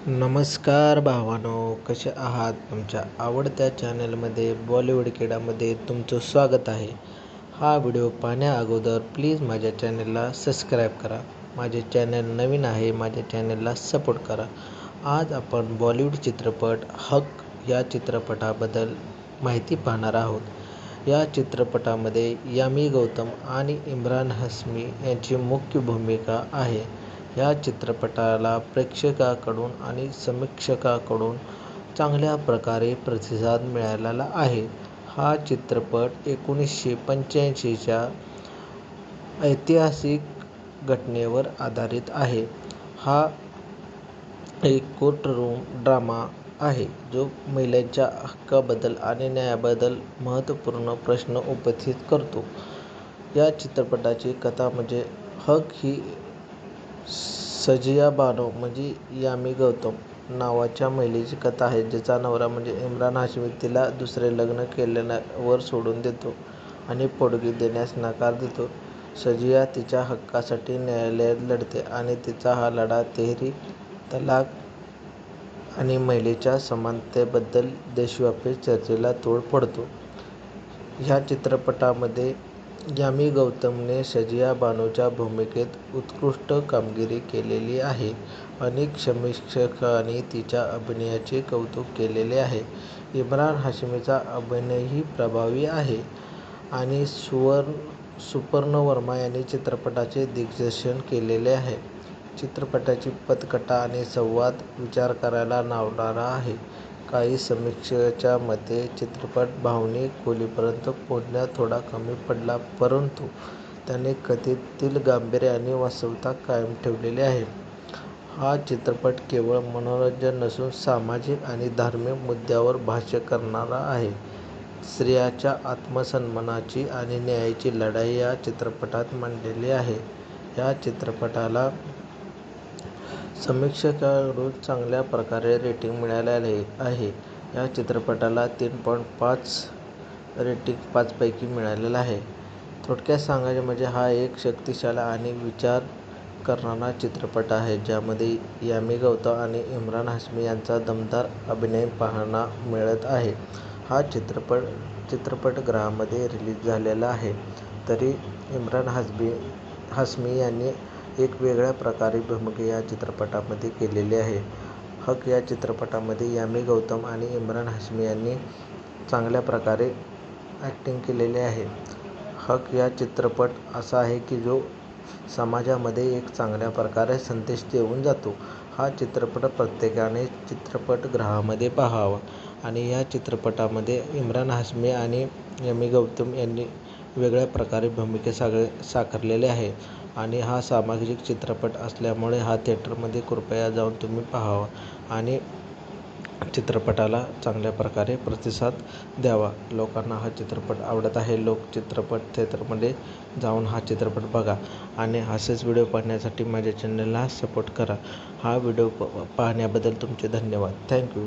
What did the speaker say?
नमस्कार भावांनो, कसे आहात? तुमच्या आवडत्या चॅनलमध्ये बॉलिवूड किडामध्ये तुमचं स्वागत आहे. हा व्हिडिओ पाहण्याअगोदर प्लीज माझ्या चॅनलला सबस्क्राईब करा. माझे चॅनल नवीन आहे, माझ्या चॅनलला सपोर्ट करा. आज आपण बॉलिवूड चित्रपट हक या चित्रपटाबद्दल माहिती पाहणार आहोत. या चित्रपटामध्ये यामी गौतम आणि इम्रान हाशमी यांची मुख्य भूमिका आहे. या चित्रपटाला प्रेक्षकांकडून आणि समीक्षकांकडून चांगल्या प्रकारे प्रतिसाद मिळालेला आहे. हा चित्रपट 1985च्या ऐतिहासिक घटनेवर आधारित आहे. हा एक कोर्टरूम ड्रामा आहे जो महिलांच्या हक्काबद्दल आणि न्यायाबद्दल महत्त्वपूर्ण प्रश्न उपस्थित करतो. या चित्रपटाची कथा म्हणजे हक ही सजिया बानो म्हणजे यामी गौतम नावाच्या महिलेची कथा आहे, जिचा नवरा म्हणजे इम्रान हाशमी तिला दुसरे लग्न केल्यावर सोडून देतो आणि पोटगी देण्यास नकार देतो. सजिया तिच्या हक्कासाठी न्यायालयात लढते आणि तिचा हा लढा तिहेरी तलाक आणि महिलांच्या समानतेबद्दल देशव्यापी चर्चेला तोड पडतो. ह्या चित्रपटामध्ये यामी गौतमने सजिया बानोच्या भूमिकेत उत्कृष्ट कामगिरी केलेली आहे. अनेक समीक्षकांनी तिच्या अभिनयाचे कौतुक केलेले आहे. इम्रान हाशमीचा अभिनयही प्रभावी आहे आणि सुपर्ण वर्मा यांनी चित्रपटाचे दिग्दर्शन केलेले आहे. चित्रपटाची पटकथा आणि संवाद विचार करायला लावणारा आहे. काही समीक्षकांच्या मते चित्रपट भावनिक खोलीपर्यंत पोहोचण्यात थोडा कमी पडला, परंतु त्याने कथेतील गांभीर्य आणि वास्तविकता कायम ठेवली आहे. हा चित्रपट केवळ मनोरंजन नसून सामाजिक आणि धार्मिक मुद्द्यांवर भाष्य करणारा आहे. स्त्रियांच्या आत्मसन्मानाची आणि न्यायाची लढाई या चित्रपटात मांडलेली आहे. या चित्रपटाला समीक्षकांकडून चांगल्या प्रकारे रेटिंग मिळालेले आहे. या चित्रपटाला 3.5 रेटिंग 5 पैकी मिळालेले आहे. थोडक्यात सांगायचे म्हणजे हा एक शक्तिशाली आणि विचार करणारा चित्रपट आहे, ज्यामध्ये यामी गौतम आणि इम्रान हाशमी यांचा दमदार अभिनय पाहायला मिळत आहे. हा चित्रपटगृहामध्ये रिलीज झालेला आहे, तरी इम्रान हाशमी यांनी एक वेगळ्या प्रकारची भूमिका या चित्रपटामध्ये केलेली आहे. हक या चित्रपटामध्ये यामी गौतम आणि इम्रान हाशमी यांनी चांगल्या प्रकारे ॲक्टिंग केलेली आहे. हक या चित्रपट असा आहे की जो समाजामध्ये एक चांगल्या प्रकारे संदेश देऊन जातो. हा चित्रपट प्रत्येकाने चित्रपटगृहामध्ये पाहावा. आणि या चित्रपटामध्ये इम्रान हाशमी आणि यामी गौतम यांनी वेगळ्या प्रकारे भूमिका साकारलेली आहे आणि हा सामाजिक चित्रपट असल्यामुळे हा थिएटरमध्ये कृपया जाऊन तुम्ही पाहावा आणि चित्रपटाला चांगल्या प्रकारे प्रतिसाद द्यावा. लोकांना हा चित्रपट आवडत आहे. लोक चित्रपट थिएटरमध्ये जाऊन हा चित्रपट बघा आणि असेच व्हिडिओ पाहण्यासाठी माझ्या चॅनलला सपोर्ट करा. हा व्हिडिओ पाहण्याबद्दल तुमचे धन्यवाद. थँक्यू.